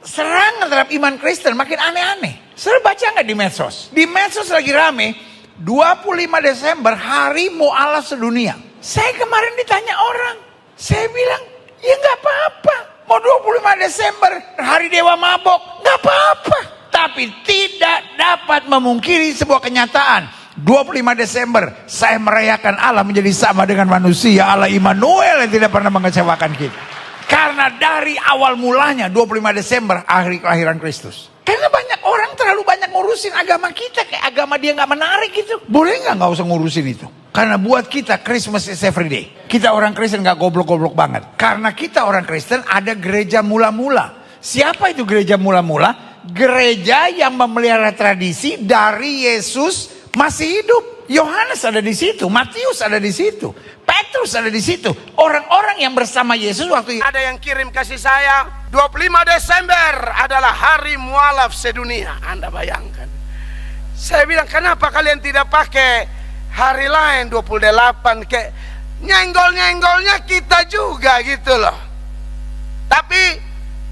serangan terhadap iman Kristen makin aneh-aneh. Saudara baca nggak di medsos? Di medsos lagi rame, 25 Desember hari mualaf sedunia. Saya kemarin ditanya orang, saya bilang, ya nggak apa-apa. Mau 25 Desember hari Dewa Mabok, nggak apa-apa. Tapi tidak dapat memungkiri sebuah kenyataan. 25 Desember saya merayakan Allah menjadi sama dengan manusia, Allah Immanuel yang tidak pernah mengecewakan kita. Karena dari awal mulanya 25 Desember hari kelahiran Kristus. Karena banyak orang terlalu banyak ngurusin agama kita, kayak agama dia nggak menarik gitu. Boleh nggak usah ngurusin itu? Karena buat kita Christmas is every day. Kita orang Kristen nggak goblok-goblok banget. Karena kita orang Kristen ada gereja mula-mula. Siapa itu gereja mula-mula? Gereja yang memelihara tradisi dari Yesus masih hidup. Yohanes ada di situ, Matius ada di situ, Petrus ada di situ. Orang-orang yang bersama Yesus waktu itu. Ada yang kirim kasih saya, 25 Desember adalah hari mualaf sedunia. Anda bayangkan. Saya bilang, kenapa kalian tidak pakai hari lain 28? Kayak nyenggol-nyenggolnya kita juga gitu loh. Tapi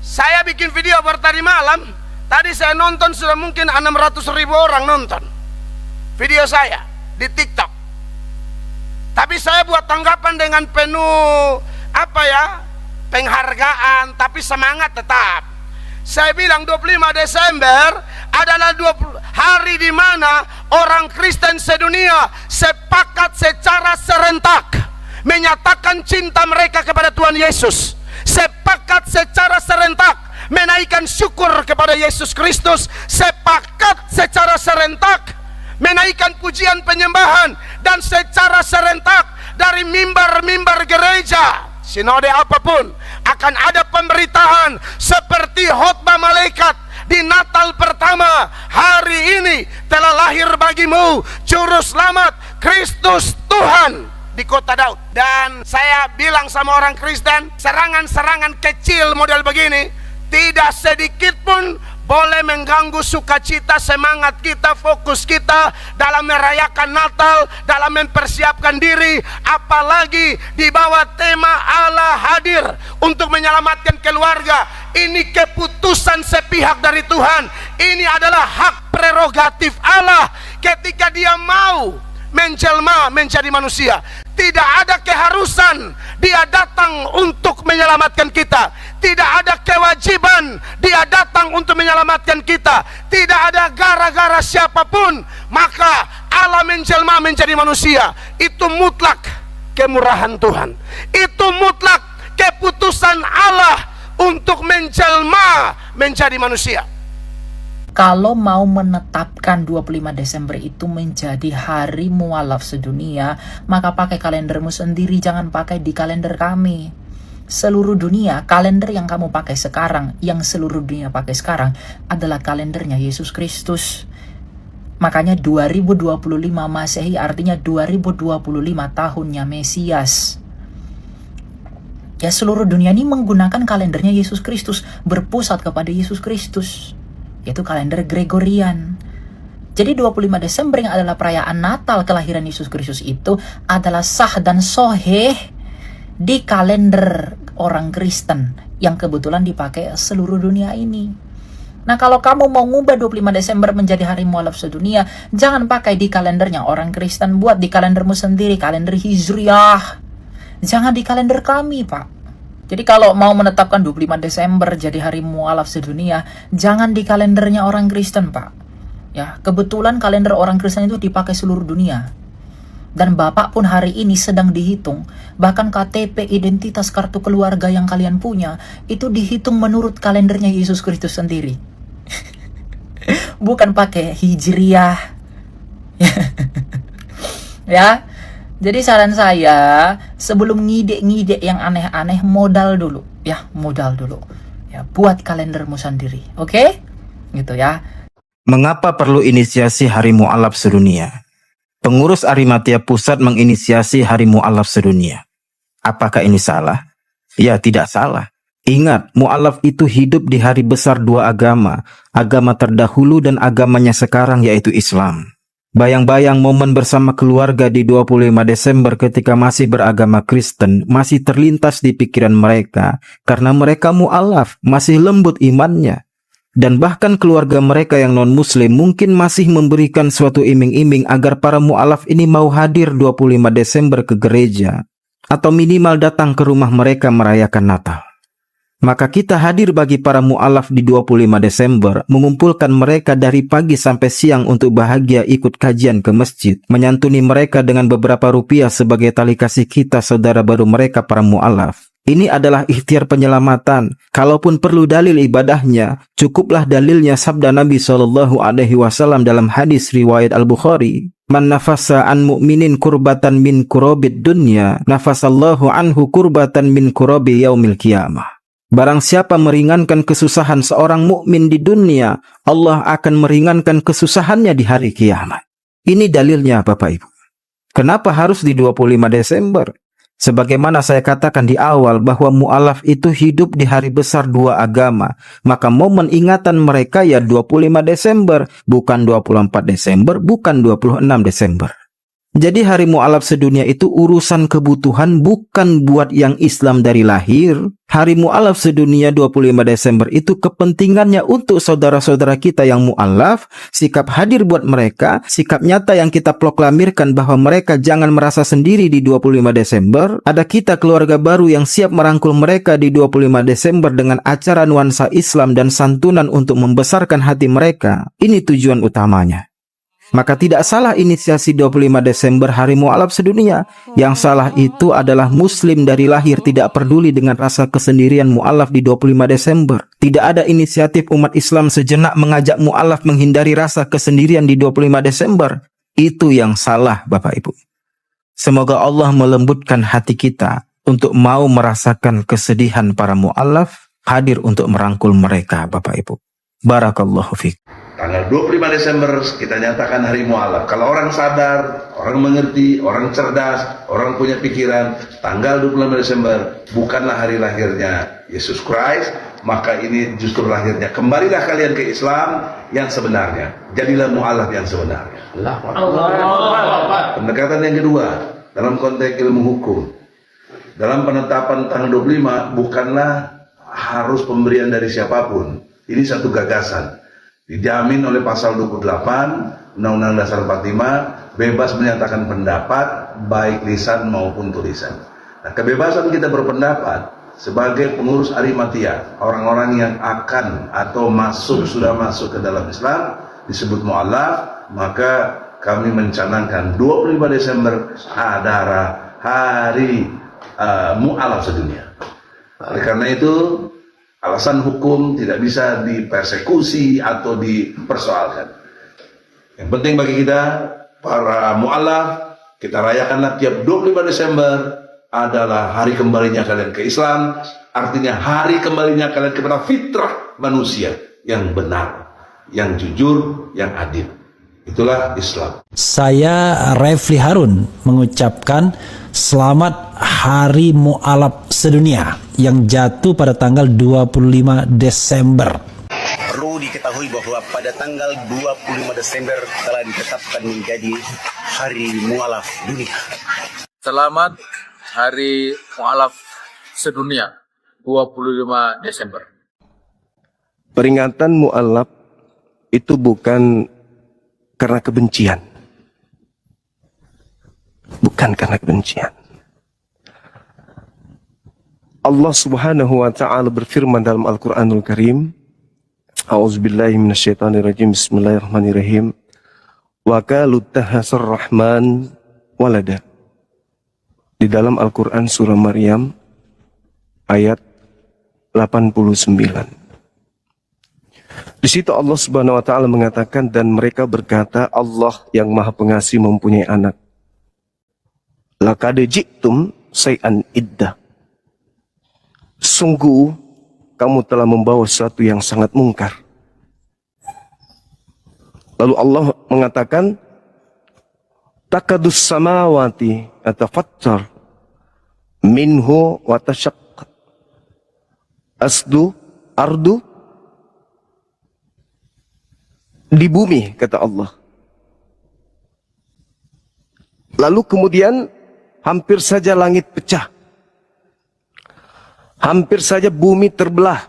saya bikin video baru tadi malam. Tadi saya nonton sudah mungkin 600.000 orang nonton video saya di TikTok. Tapi saya buat tanggapan dengan penuh penghargaan, tapi semangat tetap. Saya bilang 25 Desember adalah hari di mana orang Kristen sedunia sepakat secara serentak menyatakan cinta mereka kepada Tuhan Yesus. Sepakat secara serentak menaikkan syukur kepada Yesus Kristus. Sepakat secara serentak menaikkan pujian penyembahan. Dan secara serentak dari mimbar-mimbar gereja, sinode apapun, akan ada pemberitaan seperti khotbah malaikat di Natal pertama. Hari ini telah lahir bagimu Juru Selamat, Kristus Tuhan di kota Daud. Dan saya bilang sama orang Kristen, serangan-serangan kecil model begini tidak sedikit pun boleh mengganggu sukacita, semangat kita, fokus kita dalam merayakan Natal, dalam mempersiapkan diri, apalagi di bawah tema Allah hadir untuk menyelamatkan keluarga. Ini keputusan sepihak dari Tuhan. Ini adalah hak prerogatif Allah ketika Dia mau menjelma menjadi manusia. Tidak ada keharusan Dia datang untuk menyelamatkan kita. Tidak ada kewajiban Dia datang untuk menyelamatkan kita. Tidak ada gara-gara siapapun. Maka Allah menjelma menjadi manusia. Itu mutlak kemurahan Tuhan. Itu mutlak keputusan Allah untuk menjelma menjadi manusia. Kalau mau menetapkan 25 Desember itu menjadi hari mualaf sedunia, maka pakai kalendermu sendiri, jangan pakai di kalender kami. Seluruh dunia, kalender yang kamu pakai sekarang, yang seluruh dunia pakai sekarang adalah kalendernya Yesus Kristus. Makanya 2025 Masehi artinya 2025 tahunnya Mesias. Ya, seluruh dunia ini menggunakan kalendernya Yesus Kristus, berpusat kepada Yesus Kristus, yaitu kalender Gregorian. Jadi 25 Desember yang adalah perayaan Natal kelahiran Yesus Kristus itu adalah sah dan soheh di kalender orang Kristen yang kebetulan dipakai seluruh dunia ini. Nah, kalau kamu mau ngubah 25 Desember menjadi hari mualaf sedunia, jangan pakai di kalendernya orang Kristen, buat di kalendermu sendiri, kalender Hijriah. Jangan di kalender kami, Pak. Jadi kalau mau menetapkan 25 Desember jadi hari mualaf sedunia, jangan di kalendernya orang Kristen, Pak. Ya, kebetulan kalender orang Kristen itu dipakai seluruh dunia. Dan Bapak pun hari ini sedang dihitung. Bahkan KTP, identitas, kartu keluarga yang kalian punya, itu dihitung menurut kalendernya Yesus Kristus sendiri. Bukan pakai Hijriah. Ya. Jadi saran saya, sebelum ngide-ngide yang aneh-aneh, modal dulu. Ya, modal dulu. Ya, buat kalendermu sendiri. Oke? Gitu ya. Mengapa perlu inisiasi Hari Mualaf Sedunia? Pengurus Arimatia Pusat menginisiasi Hari Mualaf Sedunia. Apakah ini salah? Ya, tidak salah. Ingat, mualaf itu hidup di hari besar dua agama. Agama terdahulu dan agamanya sekarang, yaitu Islam. Bayang-bayang momen bersama keluarga di 25 Desember ketika masih beragama Kristen masih terlintas di pikiran mereka karena mereka mu'alaf, masih lembut imannya. Dan bahkan keluarga mereka yang non-muslim mungkin masih memberikan suatu iming-iming agar para mu'alaf ini mau hadir 25 Desember ke gereja atau minimal datang ke rumah mereka merayakan Natal. Maka kita hadir bagi para mu'alaf di 25 Desember, mengumpulkan mereka dari pagi sampai siang untuk bahagia ikut kajian ke masjid, menyantuni mereka dengan beberapa rupiah sebagai tali kasih kita saudara baru mereka para mu'alaf. Ini adalah ikhtiar penyelamatan. Kalaupun perlu dalil ibadahnya, cukuplah dalilnya sabda Nabi SAW dalam hadis riwayat Al-Bukhari. Man nafasa an mu'minin kurbatan min kurobid dunya, nafasallahu anhu kurbatan min kurobi yaumil qiyamah. Barang siapa meringankan kesusahan seorang mukmin di dunia, Allah akan meringankan kesusahannya di hari kiamat. Ini dalilnya Bapak Ibu. Kenapa harus di 25 Desember? Sebagaimana saya katakan di awal bahwa mu'alaf itu hidup di hari besar dua agama. Maka momen ingatan mereka ya 25 Desember, bukan 24 Desember, bukan 26 Desember. Jadi hari mu'alaf sedunia itu urusan kebutuhan, bukan buat yang Islam dari lahir. Hari mu'alaf sedunia 25 Desember itu kepentingannya untuk saudara-saudara kita yang mu'alaf, sikap hadir buat mereka, sikap nyata yang kita proklamirkan bahwa mereka jangan merasa sendiri di 25 Desember. Ada kita keluarga baru yang siap merangkul mereka di 25 Desember dengan acara nuansa Islam dan santunan untuk membesarkan hati mereka. Ini tujuan utamanya. Maka tidak salah inisiasi 25 Desember hari mu'alaf sedunia. Yang salah itu adalah muslim dari lahir tidak peduli dengan rasa kesendirian mu'alaf di 25 Desember. Tidak ada inisiatif umat Islam sejenak mengajak mu'alaf menghindari rasa kesendirian di 25 Desember. Itu yang salah Bapak Ibu. Semoga Allah melembutkan hati kita untuk mau merasakan kesedihan para mu'alaf, hadir untuk merangkul mereka Bapak Ibu. Barakallahu fiik. Tanggal 25 Desember kita nyatakan hari mu'alaf. Kalau orang sadar, orang mengerti, orang cerdas, orang punya pikiran, tanggal 25 Desember bukanlah hari lahirnya Yesus Christ, maka ini justru lahirnya. Kembalilah kalian ke Islam yang sebenarnya. Jadilah mu'alaf yang sebenarnya. Pendekatan yang kedua, dalam konteks ilmu hukum. Dalam penetapan tanggal 25 bukanlah harus pemberian dari siapapun. Ini satu gagasan. Dijamin oleh pasal 28 Undang-Undang Dasar 45, bebas menyatakan pendapat baik lisan maupun tulisan. Nah, kebebasan kita berpendapat sebagai pengurus Arimatia, orang-orang yang akan atau sudah masuk ke dalam Islam disebut mu'alaf, maka kami mencanangkan 25 Desember adalah hari mu'alaf sedunia. Oleh karena itu alasan hukum tidak bisa dipersekusi atau dipersoalkan. Yang penting bagi kita, para mu'alaf, kita rayakanlah tiap 25 Desember adalah hari kembalinya kalian ke Islam. Artinya hari kembalinya kalian kepada fitrah manusia yang benar, yang jujur, yang adil. Itulah Islam. Saya Refli Harun mengucapkan selamat Hari Mu'alaf Sedunia yang jatuh pada tanggal 25 Desember. Perlu diketahui bahwa pada tanggal 25 Desember telah ditetapkan menjadi Hari Mu'alaf Dunia. Selamat Hari Mu'alaf Sedunia 25 Desember. Peringatan mu'alaf itu bukan karena kebencian. Bukan karena kebencian. Allah Subhanahu wa taala berfirman dalam Al-Qur'anul Karim, A'udzubillahi minasyaitonirrajim. Bismillahirrahmanirrahim. Wa qalu tahasar rahman walada. Di dalam Al-Qur'an surah Maryam ayat 89. Di situ Allah Subhanahu wa taala mengatakan, dan mereka berkata, Allah yang Maha Pengasih mempunyai anak. Laqad ji'tum syai'an iddah. Sungguh kamu telah membawa sesuatu yang sangat mungkar. Lalu Allah mengatakan, takadus samawati atafattar minhu wa tashaqqat ardu. Di bumi, kata Allah, Lalu kemudian hampir saja langit pecah. Hampir saja bumi terbelah.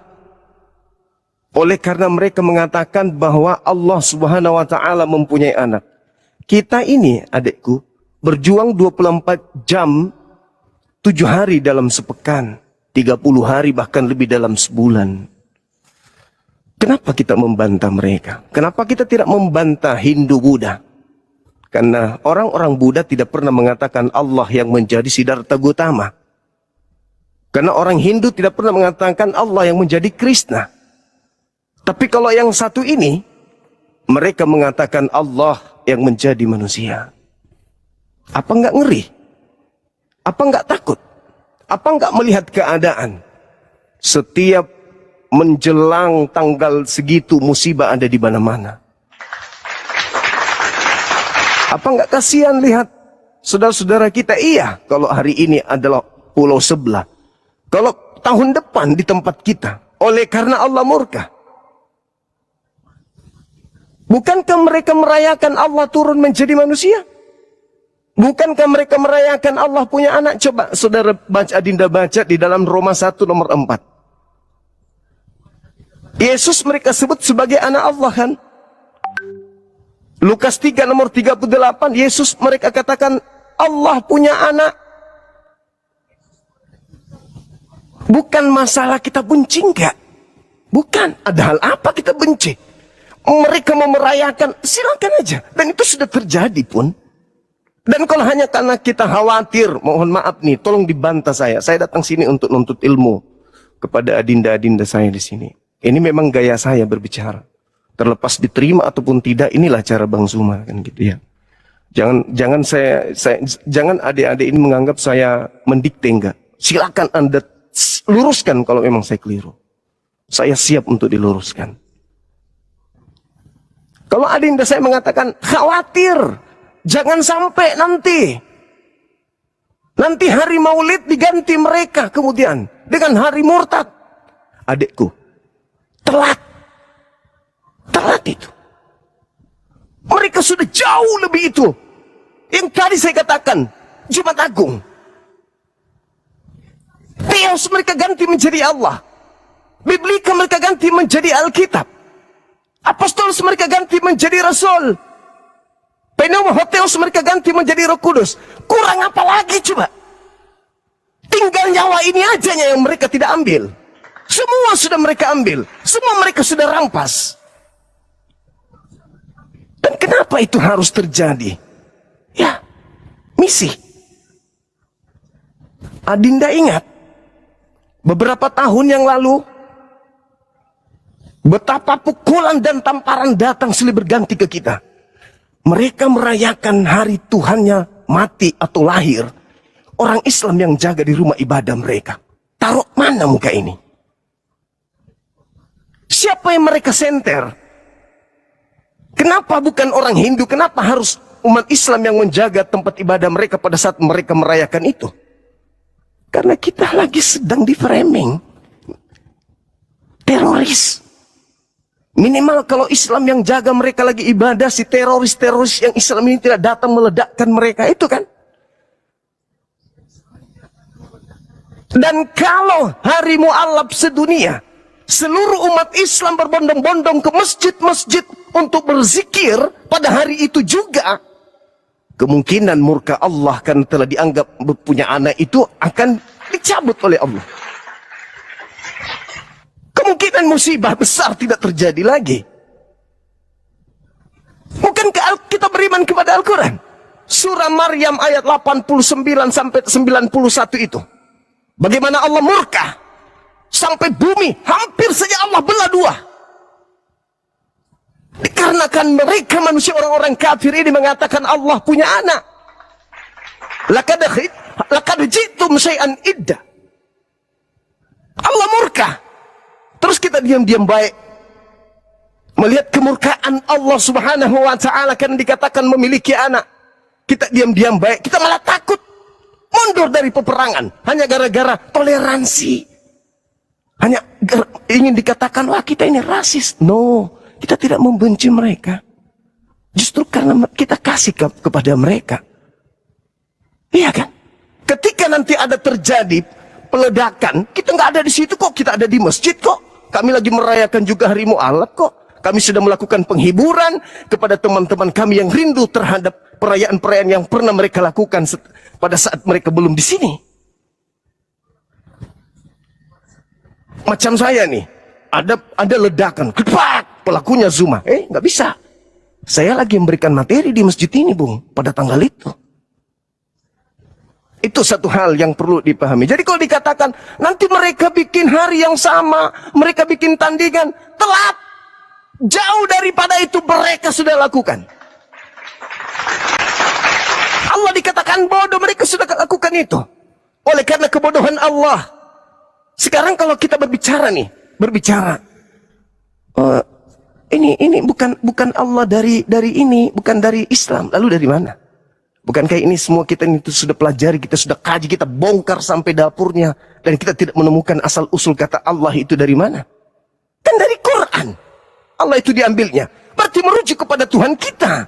Oleh karena mereka mengatakan bahwa Allah Subhanahu wa taala mempunyai anak. Kita ini, adikku, berjuang 24 jam, 7 hari dalam sepekan, 30 hari bahkan lebih dalam sebulan. Kenapa kita membantah mereka? Kenapa kita tidak membantah Hindu Buddha? Karena orang-orang Buddha tidak pernah mengatakan Allah yang menjadi Siddhartha Gautama. Karena orang Hindu tidak pernah mengatakan Allah yang menjadi Krishna. Tapi kalau yang satu ini, mereka mengatakan Allah yang menjadi manusia. Apa enggak ngeri? Apa enggak takut? Apa enggak melihat keadaan? Setiap menjelang tanggal segitu musibah ada di mana-mana. Apa enggak kasihan lihat saudara-saudara kita? Iya, kalau hari ini adalah pulau sebelah. Kalau tahun depan di tempat kita, oleh karena Allah murka. Bukankah mereka merayakan Allah turun menjadi manusia? Bukankah mereka merayakan Allah punya anak? Coba saudara baca, Adinda baca di dalam Roma 1 nomor 4. Yesus mereka sebut sebagai anak Allah kan? Lukas 3 nomor 38, Yesus mereka katakan Allah punya anak. Bukan masalah kita benci enggak. Bukan, ada hal apa kita benci? Mereka mau merayakan, silakan aja. Dan itu sudah terjadi pun. Dan kalau hanya karena kita khawatir, mohon maaf nih, tolong dibantah saya. Saya datang sini untuk nuntut ilmu kepada adinda-adinda saya di sini. Ini memang gaya saya berbicara. Terlepas diterima ataupun tidak, inilah cara Bang Zuma kan gitu ya. Jangan jangan adik-adik ini menganggap saya mendikte, enggak. Silakan Anda luruskan kalau memang saya keliru. Saya siap untuk diluruskan. Kalau adinda saya mengatakan khawatir, jangan sampai nanti hari Maulid diganti mereka kemudian dengan hari murtad. Adikku, telat itu. Mereka sudah jauh lebih itu. Yang tadi saya katakan Jumat Agung. Theos mereka ganti menjadi Allah. Biblika mereka ganti menjadi Alkitab. Apostolos mereka ganti menjadi Rasul. Pneumohotheos mereka ganti menjadi Roh Kudus. Kurang apa lagi coba? Tinggal nyawa ini aja yang mereka tidak ambil. Semua sudah mereka ambil. Semua mereka sudah rampas. Dan kenapa itu harus terjadi? Ya, misi. Adinda ingat, beberapa tahun yang lalu, betapa pukulan dan tamparan datang silih berganti ke kita. Mereka merayakan hari Tuhannya mati atau lahir. Orang Islam yang jaga di rumah ibadah mereka. Taruh mana muka ini? Siapa yang mereka senter? Kenapa bukan orang Hindu? Kenapa harus umat Islam yang menjaga tempat ibadah mereka pada saat mereka merayakan itu? Karena kita lagi sedang di framing. Teroris. Minimal kalau Islam yang jaga mereka lagi ibadah, si teroris-teroris yang Islam ini tidak datang meledakkan mereka, itu kan? Dan kalau hari mu'alaf sedunia, seluruh umat Islam berbondong-bondong ke masjid-masjid untuk berzikir pada hari itu juga, kemungkinan murka Allah karena telah dianggap punya anak itu akan dicabut oleh Allah. Kemungkinan musibah besar tidak terjadi lagi. Bukankah kita beriman kepada Al-Quran? Surah Maryam ayat 89 sampai 91 itu. Bagaimana Allah murka sampai bumi hampir saja Allah belah dua. Dikarenakan mereka manusia orang-orang kafir ini mengatakan Allah punya anak. Laqad ji'tum syai'an idda. Allah murka. Terus kita diam-diam baik melihat kemurkaan Allah Subhanahu wa taala karena dikatakan memiliki anak. Kita diam-diam baik, kita malah takut mundur dari peperangan hanya gara-gara toleransi. Hanya ingin dikatakan wah kita ini rasis. No, kita tidak membenci mereka. Justru karena kita kasih kepada mereka. Iya kan? Ketika nanti ada terjadi peledakan, kita nggak ada di situ kok, kita ada di masjid kok. Kami lagi merayakan juga hari Mu'alaf kok. Kami sudah melakukan penghiburan kepada teman-teman kami yang rindu terhadap perayaan-perayaan yang pernah mereka lakukan pada saat mereka belum di sini. Macam saya nih, ada ledakan, kepak, pelakunya Zuma. Nggak bisa. Saya lagi memberikan materi di masjid ini, Bung, pada tanggal itu. Itu satu hal yang perlu dipahami. Jadi kalau dikatakan, nanti mereka bikin hari yang sama, mereka bikin tandingan, telat. Jauh daripada itu mereka sudah lakukan. Allah dikatakan bodoh, mereka sudah lakukan itu. Oleh karena kebodohan Allah. Sekarang kalau kita berbicara, ini bukan Allah dari ini, bukan dari Islam. Lalu dari mana? Bukankah ini semua kita itu sudah pelajari, kita sudah kaji, kita bongkar sampai dapurnya, dan kita tidak menemukan asal usul kata Allah itu dari mana? Kan dari Quran. Allah itu diambilnya. Berarti merujuk kepada Tuhan kita.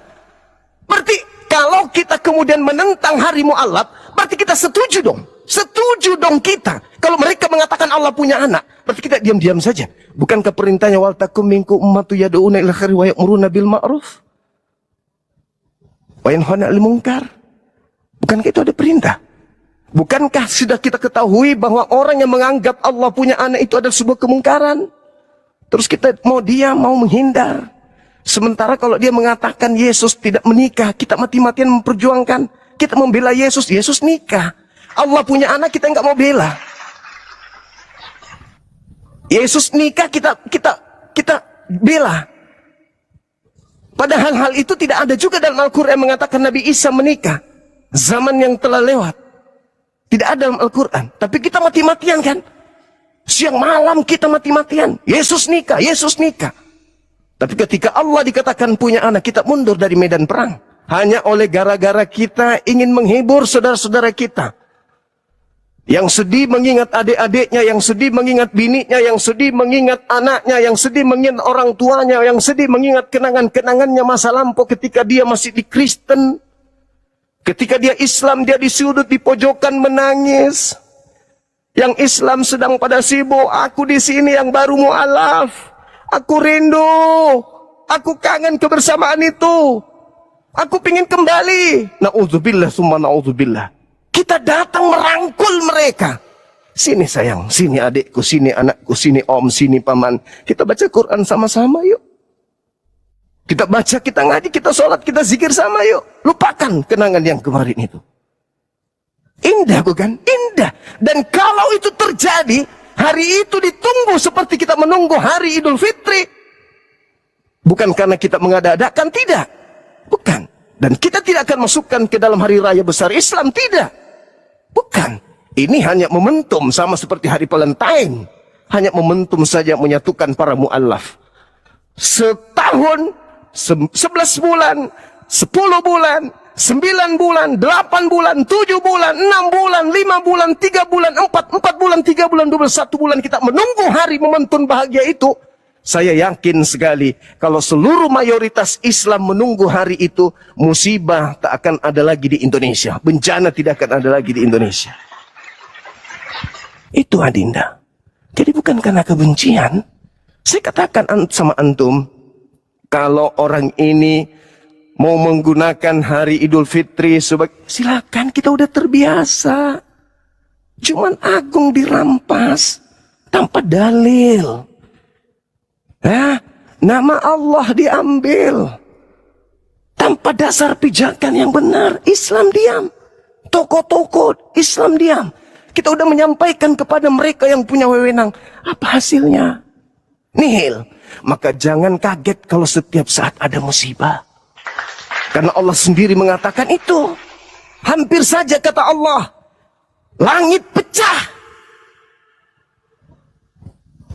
Berarti kalau kita kemudian menentang hari Mu'alaf, berarti kita setuju dong. Setuju dong kita. Kalau mereka mengatakan Allah punya anak, berarti kita diam-diam saja. Bukankah perintahnya wal takum minkum ummatu yad'una ila khairi wa ya'muruna bil ma'ruf wa yanhauna 'anil munkar? Bukankah itu ada perintah? Bukankah sudah kita ketahui bahwa orang yang menganggap Allah punya anak itu adalah sebuah kemungkaran? Terus kita mau diam, mau menghindar. Sementara kalau dia mengatakan Yesus tidak menikah, kita mati-matian memperjuangkan. Kita membela Yesus, Yesus nikah. Allah punya anak, kita nggak mau bela. Yesus nikah, kita bela. Padahal hal itu tidak ada juga dalam Al-Quran mengatakan Nabi Isa menikah. Zaman yang telah lewat. Tidak ada dalam Al-Quran. Tapi kita mati-matian kan? Siang malam kita mati-matian. Yesus nikah, Yesus nikah. Tapi ketika Allah dikatakan punya anak, kita mundur dari medan perang. Hanya oleh gara-gara kita ingin menghibur saudara-saudara kita. Yang sedih mengingat adik-adiknya, yang sedih mengingat bininya, yang sedih mengingat anaknya, yang sedih mengingat orang tuanya, yang sedih mengingat kenangan-kenangannya masa lampau ketika dia masih di Kristen. Ketika dia Islam, dia di sudut, di pojokan menangis. Yang Islam sedang pada sibuk, aku di sini yang baru Mu'alaf. Aku rindu, aku kangen kebersamaan itu. Aku pingin kembali. Na'udzubillah summa na'udzubillah. Kita datang merangkul mereka. Sini sayang, sini adikku, sini anakku, sini om, sini paman. Kita baca Quran sama-sama yuk. Kita baca, kita ngaji, kita sholat, kita zikir sama yuk. Lupakan kenangan yang kemarin itu. Indah bukan? Indah. Dan kalau itu terjadi, hari itu ditunggu seperti kita menunggu hari Idul Fitri. Bukan karena kita mengada-adakan, tidak. Bukan. Dan kita tidak akan masukkan ke dalam hari raya besar Islam, tidak. Bukan. Ini hanya momentum, sama seperti hari Valentine. Hanya momentum saja menyatukan para mu'alaf. Setahun, 11 bulan, 10 bulan, 9 bulan, 8 bulan, 7 bulan, 6 bulan, 5 bulan, 3 bulan, 4 bulan, 3 bulan, 21 bulan kita menunggu hari momentum bahagia itu. Saya yakin sekali kalau seluruh mayoritas Islam menunggu hari itu, musibah tak akan ada lagi di Indonesia. Bencana tidak akan ada lagi di Indonesia. Itu Adinda. Jadi bukan karena kebencian. Saya katakan sama antum, kalau orang ini mau menggunakan hari Idul Fitri sebagai, silakan, kita udah terbiasa. Cuman Agung dirampas tanpa dalil. Nama Allah diambil tanpa dasar pijakan yang benar. Islam diam. Tokoh-tokoh Islam diam. Kita udah menyampaikan kepada mereka yang punya wewenang. Apa hasilnya? Nihil. Maka jangan kaget kalau setiap saat ada musibah. Karena Allah sendiri mengatakan itu. Hampir saja kata Allah, langit pecah,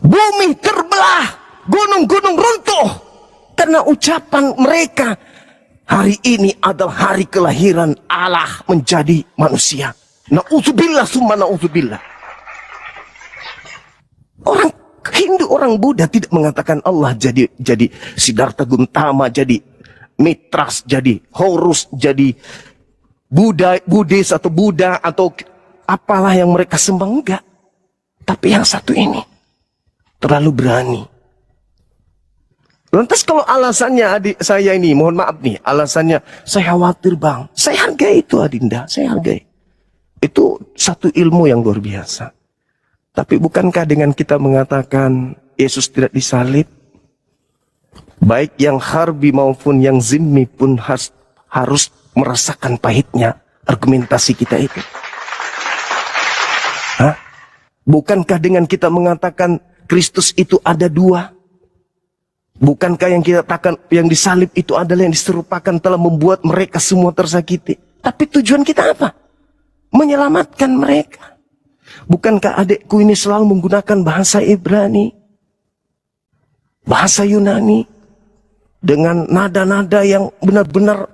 bumi terbelah, gunung-gunung runtuh. Karena ucapan mereka, hari ini adalah hari kelahiran Allah menjadi manusia. Na'udzubillah summa na'udzubillah. Orang Hindu, orang Buddha tidak mengatakan Allah jadi Siddhartha Gautama, jadi Mitras, jadi Horus, jadi Buddhis atau Buddha atau apalah yang mereka sembah, enggak. Tapi yang satu ini terlalu berani. Lantas kalau alasannya adik saya ini, mohon maaf nih, alasannya saya khawatir bang, saya hargai itu Adinda, saya hargai. Itu satu ilmu yang luar biasa. Tapi bukankah dengan kita mengatakan Yesus tidak disalib, baik yang harbi maupun yang zimmi pun harus merasakan pahitnya argumentasi kita itu? Hah? Bukankah dengan kita mengatakan Kristus itu ada dua? Bukankah yang kita katakan yang disalib itu adalah yang diserupakan telah membuat mereka semua tersakiti? Tapi tujuan kita apa? Menyelamatkan mereka. Bukankah adikku ini selalu menggunakan bahasa Ibrani, bahasa Yunani, dengan nada-nada yang benar-benar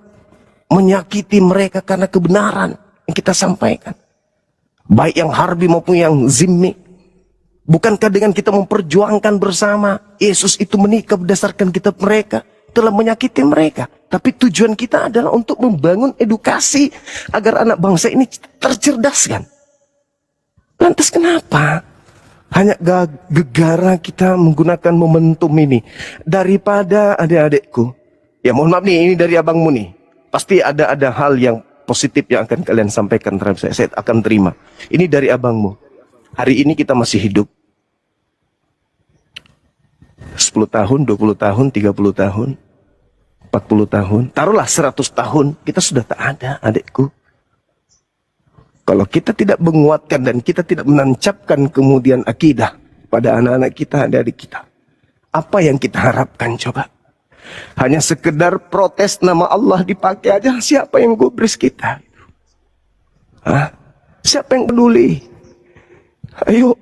menyakiti mereka karena kebenaran yang kita sampaikan, baik yang harbi maupun yang zimmi? Bukankah dengan kita memperjuangkan bersama Yesus itu menikah berdasarkan kitab mereka telah menyakiti mereka? Tapi tujuan kita adalah untuk membangun edukasi agar anak bangsa ini tercerdaskan. Lantas kenapa hanya gegara kita menggunakan momentum ini? Daripada adik-adikku, ya mohon maaf nih, ini dari abangmu nih, pasti ada hal yang positif yang akan kalian sampaikan terhadap saya akan terima. Ini dari abangmu. Hari ini kita masih hidup. 10 tahun, 20 tahun, 30 tahun, 40 tahun, taruhlah 100 tahun, kita sudah tak ada, adikku. Kalau kita tidak menguatkan dan kita tidak menancapkan kemudian akidah pada anak-anak kita, adik-adik kita, apa yang kita harapkan coba? Hanya sekedar protes nama Allah dipakai aja, siapa yang gubris kita? Hah? Siapa yang peduli? Ayo,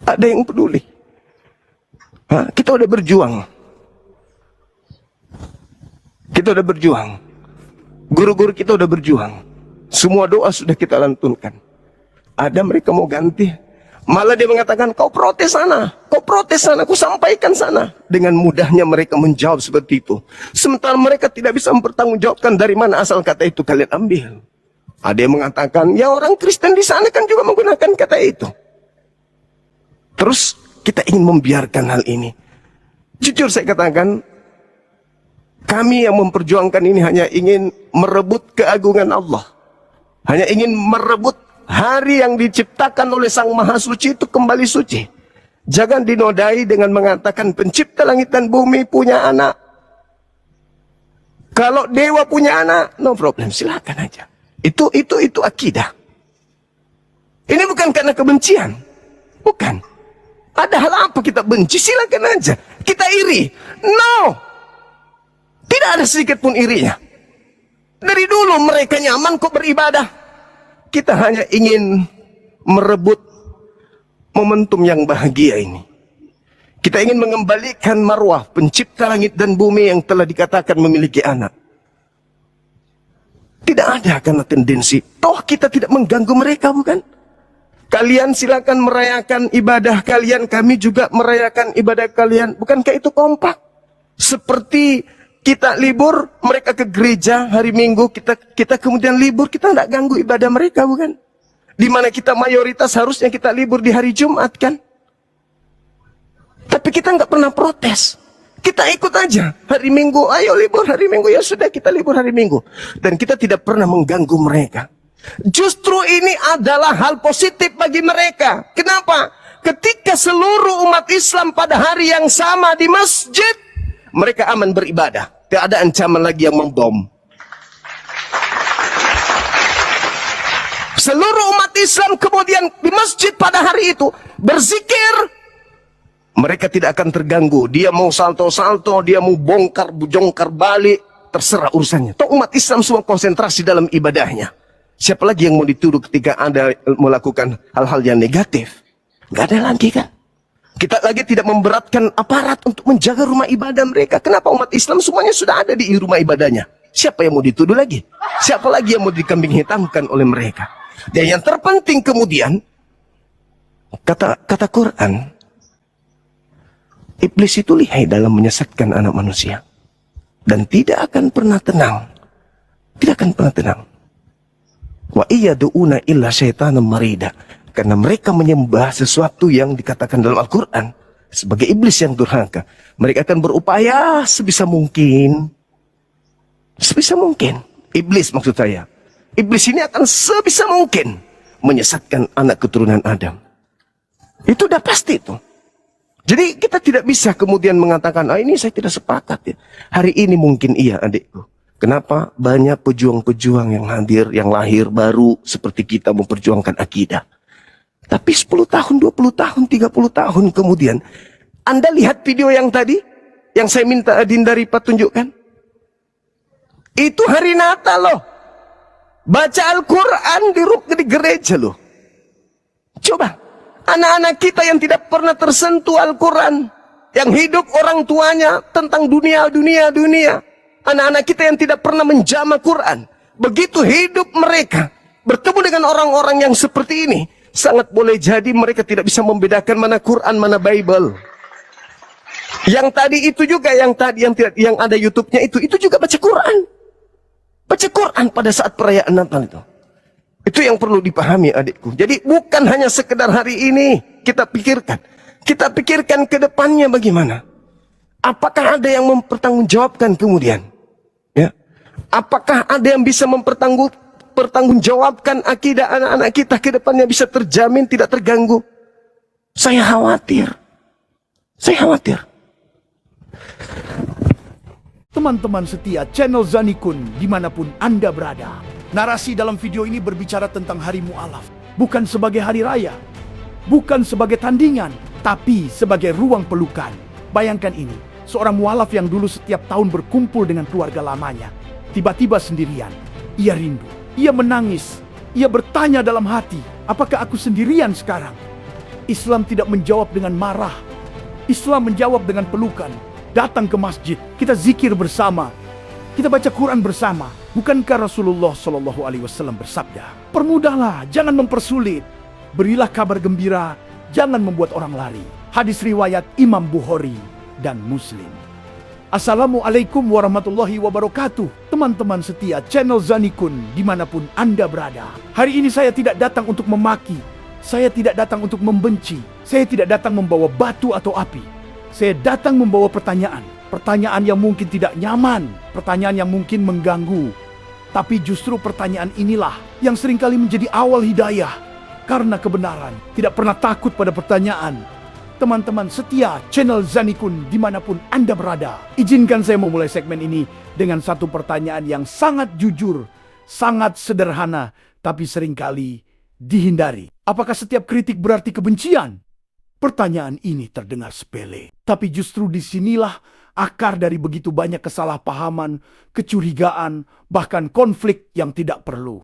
ada yang peduli? Hah? Kita udah berjuang. Kita udah berjuang. Guru-guru kita udah berjuang. Semua doa sudah kita lantunkan. Ada mereka mau ganti. Malah dia mengatakan, kau protes sana, kau sampaikan sana. Dengan mudahnya mereka menjawab seperti itu. Sementara mereka tidak bisa mempertanggungjawabkan dari mana asal kata itu kalian ambil. Ada yang mengatakan, ya orang Kristen di sana kan juga menggunakan kata itu. Terus kita ingin membiarkan hal ini. Jujur saya katakan, kami yang memperjuangkan ini hanya ingin merebut keagungan Allah. Hanya ingin merebut hari yang diciptakan oleh Sang Maha Suci itu kembali suci. Jangan dinodai dengan mengatakan pencipta langit dan bumi punya anak. Kalau dewa punya anak, no problem, silakan aja. Itu akidah. Ini bukan karena kebencian. Bukan. Ada hal apa kita benci? Silakan aja. Kita iri? No. Tidak ada sedikit pun irinya. Dari dulu mereka nyaman kok beribadah. Kita hanya ingin merebut momentum yang bahagia ini. Kita ingin mengembalikan marwah pencipta langit dan bumi yang telah dikatakan memiliki anak. Tidak ada karena tendensi. Toh kita tidak mengganggu mereka, bukan? Kalian silakan merayakan ibadah kalian, kami juga merayakan ibadah kalian. Bukankah itu kompak? Seperti kita libur, mereka ke gereja hari Minggu, kita kemudian libur, kita tidak ganggu ibadah mereka, bukan? Dimana kita mayoritas harusnya kita libur di hari Jumat, kan? Tapi kita nggak pernah protes. Kita ikut aja hari Minggu, ayo libur hari Minggu, ya sudah kita libur hari Minggu. Dan kita tidak pernah mengganggu mereka. Justru ini adalah hal positif bagi mereka. Kenapa? Ketika seluruh umat Islam pada hari yang sama di masjid, mereka aman beribadah. Tidak ada ancaman lagi yang membom. Seluruh umat Islam kemudian di masjid pada hari itu berzikir. Mereka tidak akan terganggu. Dia mau salto-salto, dia mau bongkar balik, terserah urusannya. Toh umat Islam semua konsentrasi dalam ibadahnya. Siapa lagi yang mau dituduh ketika Anda melakukan hal-hal yang negatif? Gak ada lagi, kan? Kita lagi tidak memberatkan aparat untuk menjaga rumah ibadah mereka. Kenapa umat Islam semuanya sudah ada di rumah ibadahnya? Siapa yang mau dituduh lagi? Siapa lagi yang mau dikambing hitamkan oleh mereka? Dan yang terpenting kemudian, kata Quran, iblis itu lihai dalam menyesatkan anak manusia. Dan tidak akan pernah tenang Tidak akan pernah tenang. Wa iyyaduuna illa syaitanan marida. Karena mereka menyembah sesuatu yang dikatakan dalam Al-Quran sebagai iblis yang durhaka. Mereka akan berupaya sebisa mungkin. Sebisa mungkin. Iblis maksud saya. Iblis ini akan sebisa mungkin menyesatkan anak keturunan Adam. Itu udah pasti itu. Jadi kita tidak bisa kemudian mengatakan, ini saya tidak sepakat ya. Hari ini mungkin iya adikku. Kenapa? Banyak pejuang-pejuang yang hadir, yang lahir baru seperti kita memperjuangkan akidah. Tapi 10 tahun, 20 tahun, 30 tahun kemudian, Anda lihat video yang tadi, yang saya minta Adinda Ripa tunjukkan. Itu hari Natal loh. Baca Al-Quran di gereja loh. Coba. Anak-anak kita yang tidak pernah tersentuh Al-Quran. Yang hidup orang tuanya tentang dunia. Anak-anak kita yang tidak pernah menjamah Quran. Begitu hidup mereka bertemu dengan orang-orang yang seperti ini. Sangat boleh jadi mereka tidak bisa membedakan mana Quran, mana Bible. Yang tadi itu juga, yang ada YouTube-nya itu juga baca Quran. Baca Quran pada saat perayaan Natal itu. Itu yang perlu dipahami adikku. Jadi bukan hanya sekedar hari ini kita pikirkan. Kita pikirkan ke depannya bagaimana. Apakah ada yang mempertanggungjawabkan kemudian? Ya. Apakah ada yang bisa mempertanggungjawabkan akidah anak-anak kita ke depannya bisa terjamin tidak terganggu? Saya khawatir. Teman-teman setia channel Zanikun dimanapun Anda berada. Narasi dalam video ini berbicara tentang Hari Mu'alaf. Bukan sebagai hari raya. Bukan sebagai tandingan. Tapi sebagai ruang pelukan. Bayangkan ini. Seorang mu'alaf yang dulu setiap tahun berkumpul dengan keluarga lamanya. Tiba-tiba sendirian. Ia rindu. Ia menangis. Ia bertanya dalam hati. Apakah aku sendirian sekarang? Islam tidak menjawab dengan marah. Islam menjawab dengan pelukan. Datang ke masjid. Kita zikir bersama. Kita baca Quran bersama. Bukankah Rasulullah SAW bersabda, permudahlah, jangan mempersulit. Berilah kabar gembira, jangan membuat orang lari. Hadis riwayat Imam Bukhari dan Muslim. Assalamualaikum warahmatullahi wabarakatuh. Teman-teman setia channel Zanikun dimanapun Anda berada. Hari ini saya tidak datang untuk memaki. Saya tidak datang untuk membenci. Saya tidak datang membawa batu atau api. Saya datang membawa pertanyaan. Pertanyaan yang mungkin tidak nyaman, pertanyaan yang mungkin mengganggu. Tapi justru pertanyaan inilah yang seringkali menjadi awal hidayah. Karena kebenaran, tidak pernah takut pada pertanyaan. Teman-teman setia channel Zanikun dimanapun Anda berada. Izinkan saya memulai segmen ini dengan satu pertanyaan yang sangat jujur, sangat sederhana, tapi seringkali dihindari. Apakah setiap kritik berarti kebencian? Pertanyaan ini terdengar sepele. Tapi justru disinilah akar dari begitu banyak kesalahpahaman, kecurigaan, bahkan konflik yang tidak perlu.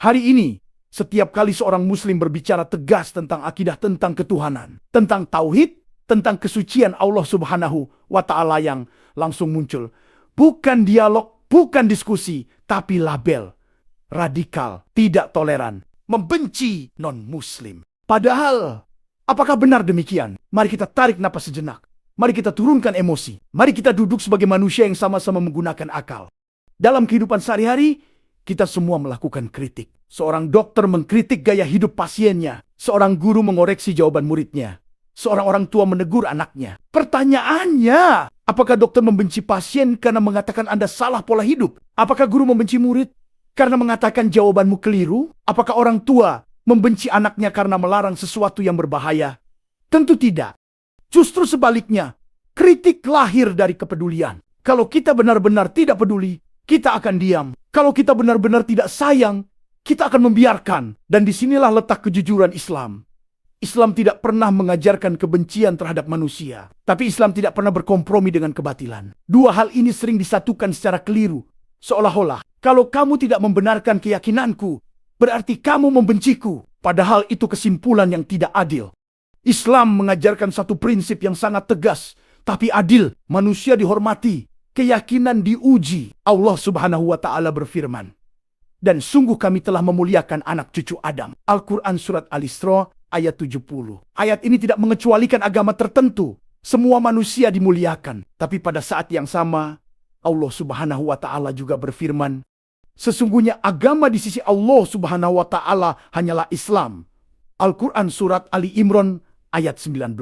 Hari ini, setiap kali seorang muslim berbicara tegas tentang akidah, tentang ketuhanan, tentang tauhid, tentang kesucian Allah Subhanahu wa Ta'ala, yang langsung muncul bukan dialog, bukan diskusi, tapi label radikal, tidak toleran, membenci non-muslim. Padahal, apakah benar demikian? Mari kita tarik napas sejenak. Mari kita turunkan emosi. Mari kita duduk sebagai manusia yang sama-sama menggunakan akal. Dalam kehidupan sehari-hari, kita semua melakukan kritik. Seorang dokter mengkritik gaya hidup pasiennya. Seorang guru mengoreksi jawaban muridnya. Seorang orang tua menegur anaknya. Pertanyaannya, apakah dokter membenci pasien karena mengatakan Anda salah pola hidup? Apakah guru membenci murid karena mengatakan jawabanmu keliru? Apakah orang tua membenci anaknya karena melarang sesuatu yang berbahaya? Tentu tidak. Justru sebaliknya, kritik lahir dari kepedulian. Kalau kita benar-benar tidak peduli, kita akan diam. Kalau kita benar-benar tidak sayang, kita akan membiarkan. Dan disinilah letak kejujuran Islam. Islam tidak pernah mengajarkan kebencian terhadap manusia. Tapi Islam tidak pernah berkompromi dengan kebatilan. Dua hal ini sering disatukan secara keliru. Seolah-olah, kalau kamu tidak membenarkan keyakinanku, berarti kamu membenciku. Padahal itu kesimpulan yang tidak adil. Islam mengajarkan satu prinsip yang sangat tegas, tapi adil. Manusia dihormati, keyakinan diuji. Allah Subhanahu wa Ta'ala berfirman, dan sungguh kami telah memuliakan anak cucu Adam. Al-Quran Surat Al-Isra ayat 70. Ayat ini tidak mengecualikan agama tertentu. Semua manusia dimuliakan. Tapi pada saat yang sama, Allah Subhanahu wa Ta'ala juga berfirman, Sesungguhnya agama di sisi Allah Subhanahu wa Ta'ala hanyalah Islam. Al-Quran surat Ali Imran ayat 19.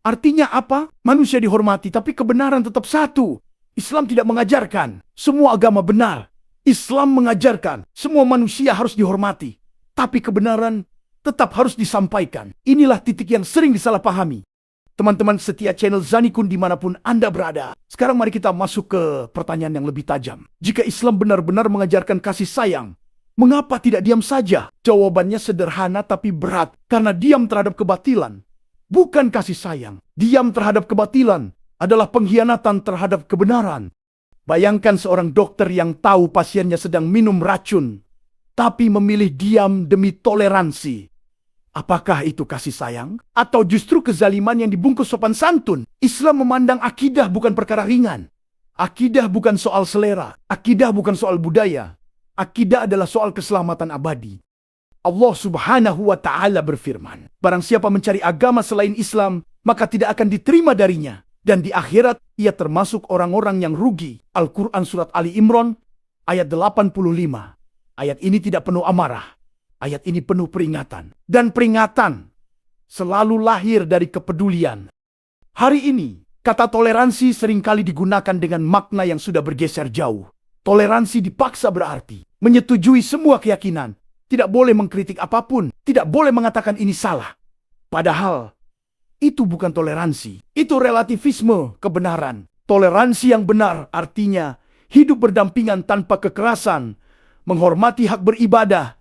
Artinya apa? Manusia dihormati, tapi kebenaran tetap satu. Islam tidak mengajarkan semua agama benar. Islam mengajarkan semua manusia harus dihormati, tapi kebenaran tetap harus disampaikan. Inilah titik yang sering disalahpahami. Teman-teman setia channel Zanikun dimanapun Anda berada. Sekarang mari kita masuk ke pertanyaan yang lebih tajam. Jika Islam benar-benar mengajarkan kasih sayang, mengapa tidak diam saja? Jawabannya sederhana tapi berat. Karena diam terhadap kebatilan bukan kasih sayang. Diam terhadap kebatilan adalah pengkhianatan terhadap kebenaran. Bayangkan seorang dokter yang tahu pasiennya sedang minum racun, tapi memilih diam demi toleransi. Apakah itu kasih sayang? Atau justru kezaliman yang dibungkus sopan santun? Islam memandang akidah bukan perkara ringan. Akidah bukan soal selera. Akidah bukan soal budaya. Akidah adalah soal keselamatan abadi. Allah Subhanahu wa Ta'ala berfirman, barang siapa mencari agama selain Islam, maka tidak akan diterima darinya. Dan di akhirat, ia termasuk orang-orang yang rugi. Al-Quran surat Ali Imran ayat 85. Ayat ini tidak penuh amarah. Ayat ini penuh peringatan. Dan peringatan selalu lahir dari kepedulian. Hari ini, kata toleransi seringkali digunakan dengan makna yang sudah bergeser jauh. Toleransi dipaksa berarti menyetujui semua keyakinan. Tidak boleh mengkritik apapun. Tidak boleh mengatakan ini salah. Padahal, itu bukan toleransi. Itu relativisme kebenaran. Toleransi yang benar artinya hidup berdampingan tanpa kekerasan, menghormati hak beribadah,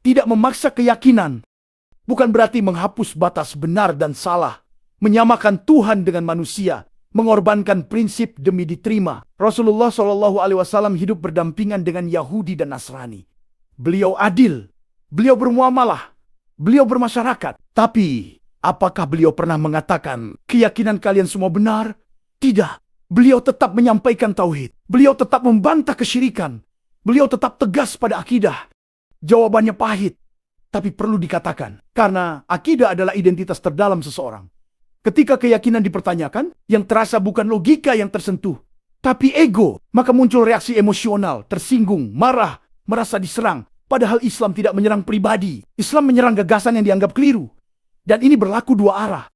tidak memaksa keyakinan. Bukan berarti menghapus batas benar dan salah, menyamakan Tuhan dengan manusia, mengorbankan prinsip demi diterima. Rasulullah SAW hidup berdampingan dengan Yahudi dan Nasrani. Beliau adil, beliau bermuamalah, beliau bermasyarakat. Tapi, apakah beliau pernah mengatakan, keyakinan kalian semua benar? Tidak. Beliau tetap menyampaikan tauhid. Beliau tetap membantah kesyirikan. Beliau tetap tegas pada akidah. Jawabannya pahit, tapi perlu dikatakan. Karena akidah adalah identitas terdalam seseorang. Ketika keyakinan dipertanyakan, yang terasa bukan logika yang tersentuh, tapi ego. Maka muncul reaksi emosional, tersinggung, marah, merasa diserang. Padahal Islam tidak menyerang pribadi. Islam menyerang gagasan yang dianggap keliru. Dan ini berlaku dua arah.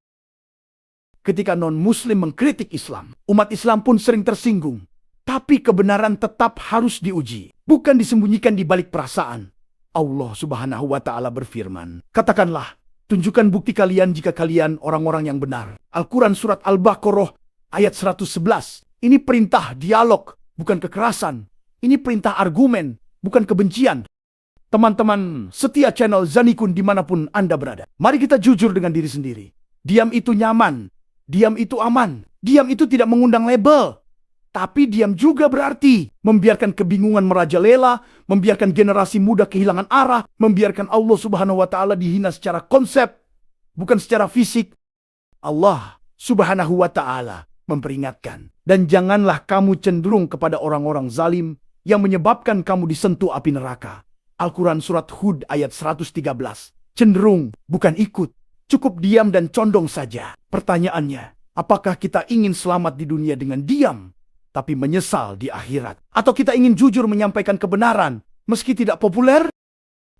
Ketika non-muslim mengkritik Islam, umat Islam pun sering tersinggung. Tapi kebenaran tetap harus diuji, bukan disembunyikan di balik perasaan. Allah Subhanahu wa Ta'ala berfirman, katakanlah, tunjukkan bukti kalian jika kalian orang-orang yang benar. Al-Quran surat Al-Baqarah ayat 111. Ini perintah dialog, bukan kekerasan. Ini perintah argumen, bukan kebencian. Teman-teman setia channel Zanikun dimanapun Anda berada, mari kita jujur dengan diri sendiri. Diam itu nyaman, diam itu aman, diam itu tidak mengundang label. Tapi diam juga berarti membiarkan kebingungan merajalela, membiarkan generasi muda kehilangan arah, membiarkan Allah Subhanahu wa Ta'ala dihina secara konsep, bukan secara fisik. Allah Subhanahu wa Ta'ala memperingatkan, dan janganlah kamu cenderung kepada orang-orang zalim yang menyebabkan kamu disentuh api neraka. Al-Quran surat Hud ayat 113. Cenderung, bukan ikut. Cukup diam dan condong saja. Pertanyaannya, apakah kita ingin selamat di dunia dengan diam, tapi menyesal di akhirat? Atau kita ingin jujur menyampaikan kebenaran, meski tidak populer?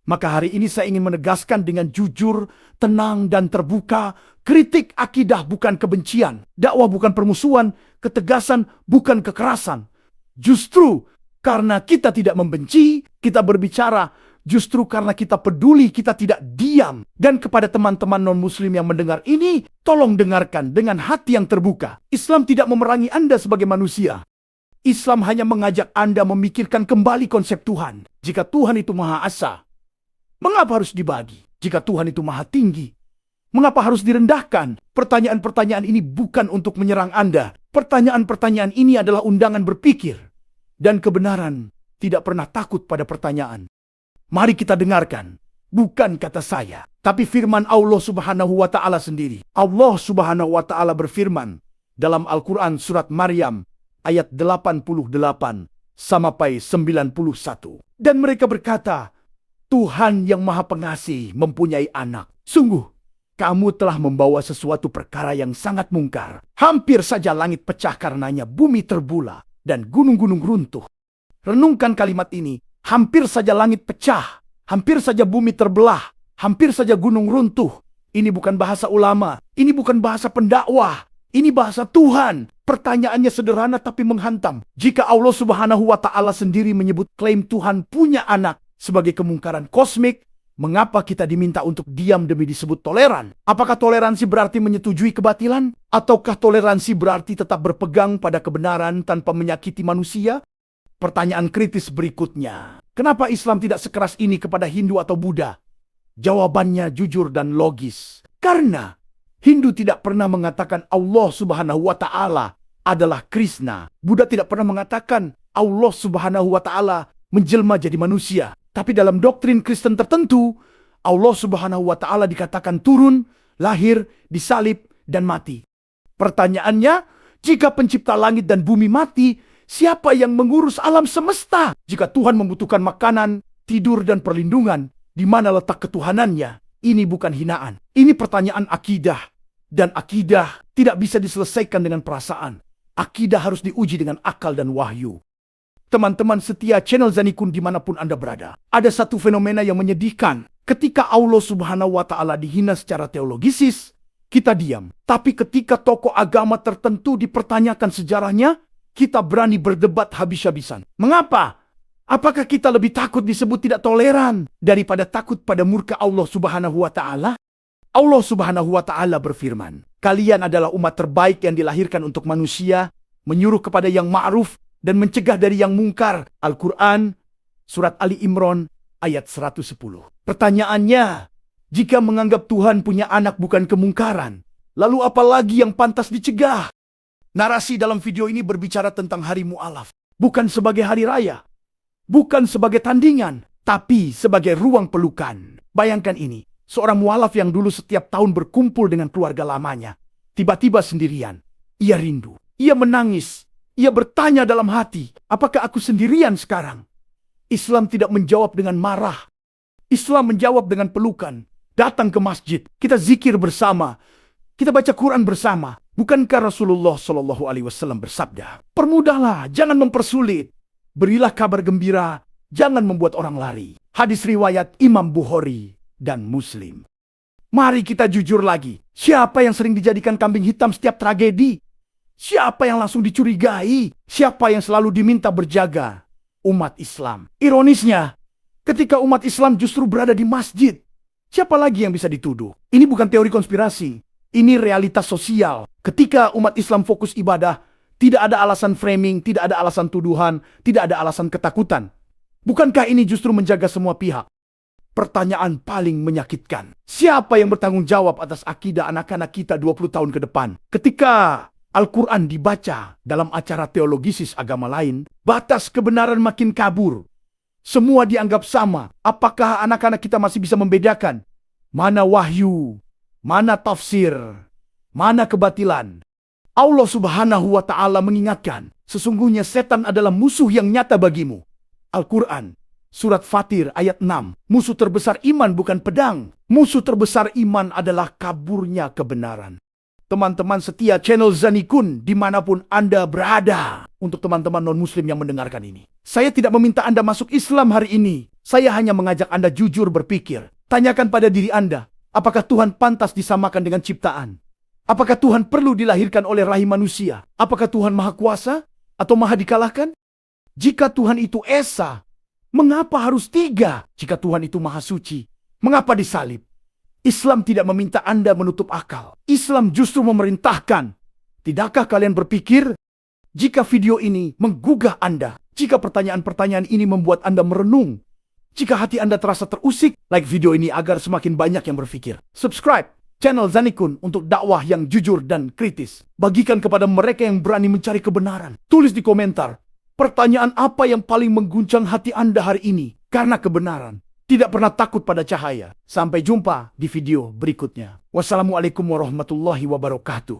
Maka hari ini saya ingin menegaskan dengan jujur, tenang, dan terbuka. Kritik akidah bukan kebencian. Dakwah bukan permusuhan. Ketegasan bukan kekerasan. Justru karena kita tidak membenci, kita berbicara. Justru karena kita peduli, kita tidak diam. Dan kepada teman-teman non-muslim yang mendengar ini, tolong dengarkan dengan hati yang terbuka. Islam tidak memerangi Anda sebagai manusia. Islam hanya mengajak Anda memikirkan kembali konsep Tuhan. Jika Tuhan itu Maha Esa, mengapa harus dibagi? Jika Tuhan itu Maha Tinggi, mengapa harus direndahkan? Pertanyaan-pertanyaan ini bukan untuk menyerang Anda. Pertanyaan-pertanyaan ini adalah undangan berpikir. Dan kebenaran tidak pernah takut pada pertanyaan. Mari kita dengarkan. Bukan kata saya, tapi firman Allah Subhanahu wa Ta'ala sendiri. Allah Subhanahu wa Ta'ala berfirman dalam Al-Quran surat Maryam ayat 88 sampai 91. Dan mereka berkata, Tuhan yang Maha Pengasih mempunyai anak. Sungguh, kamu telah membawa sesuatu perkara yang sangat mungkar. Hampir saja langit pecah karenanya, bumi terbelah, dan gunung-gunung runtuh. Renungkan kalimat ini. Hampir saja langit pecah, hampir saja bumi terbelah, hampir saja gunung runtuh. Ini bukan bahasa ulama, ini bukan bahasa pendakwah, ini bahasa Tuhan. Pertanyaannya sederhana tapi menghantam. Jika Allah Subhanahu wa Ta'ala sendiri menyebut klaim Tuhan punya anak sebagai kemungkaran kosmik, mengapa kita diminta untuk diam demi disebut toleran? Apakah toleransi berarti menyetujui kebatilan? Ataukah toleransi berarti tetap berpegang pada kebenaran tanpa menyakiti manusia? Pertanyaan kritis berikutnya, kenapa Islam tidak sekeras ini kepada Hindu atau Buddha? Jawabannya jujur dan logis. Karena Hindu tidak pernah mengatakan Allah Subhanahu wa Ta'ala adalah Krishna. Buddha tidak pernah mengatakan Allah Subhanahu wa Ta'ala menjelma jadi manusia. Tapi dalam doktrin Kristen tertentu, Allah Subhanahu wa Ta'ala dikatakan turun, lahir, disalib, dan mati. Pertanyaannya, jika pencipta langit dan bumi mati, siapa yang mengurus alam semesta? Jika Tuhan membutuhkan makanan, tidur, dan perlindungan, di mana letak ketuhanannya? Ini bukan hinaan. Ini pertanyaan akidah. Dan akidah tidak bisa diselesaikan dengan perasaan. Akidah harus diuji dengan akal dan wahyu. Teman-teman setia channel Zanikun dimanapun Anda berada. Ada satu fenomena yang menyedihkan. Ketika Allah Subhanahu wa Ta'ala dihina secara teologisis, kita diam. Tapi ketika tokoh agama tertentu dipertanyakan sejarahnya, kita berani berdebat habis-habisan. Mengapa? Apakah kita lebih takut disebut tidak toleran daripada takut pada murka Allah Subhanahu wa Ta'ala? Allah Subhanahu wa Ta'ala berfirman, kalian adalah umat terbaik yang dilahirkan untuk manusia, menyuruh kepada yang ma'ruf dan mencegah dari yang mungkar. Al-Quran, Surat Ali Imran, ayat 110. Pertanyaannya, jika menganggap Tuhan punya anak bukan kemungkaran, lalu apa lagi yang pantas dicegah? Narasi dalam video ini berbicara tentang hari mu'alaf, bukan sebagai hari raya, bukan sebagai tandingan, tapi sebagai ruang pelukan. Bayangkan ini, seorang mu'alaf yang dulu setiap tahun berkumpul dengan keluarga lamanya, tiba-tiba sendirian. Ia rindu, ia menangis, ia bertanya dalam hati, apakah aku sendirian sekarang? Islam tidak menjawab dengan marah. Islam menjawab dengan pelukan. Datang ke masjid, kita zikir bersama, kita baca Quran bersama. Bukankah Rasulullah SAW bersabda, permudahlah, jangan mempersulit. Berilah kabar gembira, jangan membuat orang lari. Hadis riwayat Imam Bukhari dan Muslim. Mari kita jujur lagi. Siapa yang sering dijadikan kambing hitam setiap tragedi? Siapa yang langsung dicurigai? Siapa yang selalu diminta berjaga? Umat Islam. Ironisnya, ketika umat Islam justru berada di masjid, siapa lagi yang bisa dituduh? Ini bukan teori konspirasi. Ini realitas sosial. Ketika umat Islam fokus ibadah, tidak ada alasan framing, tidak ada alasan tuduhan, tidak ada alasan ketakutan. Bukankah ini justru menjaga semua pihak? Pertanyaan paling menyakitkan. Siapa yang bertanggung jawab atas akidah anak-anak kita 20 tahun ke depan? Ketika Al-Quran dibaca dalam acara teologisis agama lain, batas kebenaran makin kabur. Semua dianggap sama. Apakah anak-anak kita masih bisa membedakan mana wahyu, mana tafsir, mana kebatilan? Allah Subhanahu wa Ta'ala mengingatkan, sesungguhnya setan adalah musuh yang nyata bagimu. Al-Quran, Surat Fatir ayat 6. Musuh terbesar iman bukan pedang. Musuh terbesar iman adalah kaburnya kebenaran. Teman-teman setia channel Zanikun dimanapun Anda berada. Untuk teman-teman non-muslim yang mendengarkan ini, saya tidak meminta Anda masuk Islam hari ini. Saya hanya mengajak Anda jujur berpikir. Tanyakan pada diri Anda, apakah Tuhan pantas disamakan dengan ciptaan? Apakah Tuhan perlu dilahirkan oleh rahim manusia? Apakah Tuhan maha kuasa atau maha dikalahkan? Jika Tuhan itu esa, mengapa harus 3? Jika Tuhan itu maha suci, mengapa disalib? Islam tidak meminta Anda menutup akal. Islam justru memerintahkan. Tidakkah kalian berpikir, jika video ini menggugah Anda, jika pertanyaan-pertanyaan ini membuat Anda merenung, jika hati Anda terasa terusik, like video ini agar semakin banyak yang berpikir. Subscribe channel Zanikun untuk dakwah yang jujur dan kritis. Bagikan kepada mereka yang berani mencari kebenaran. Tulis di komentar, pertanyaan apa yang paling mengguncang hati Anda hari ini? Karena kebenaran tidak pernah takut pada cahaya. Sampai jumpa di video berikutnya. Wassalamualaikum warahmatullahi wabarakatuh.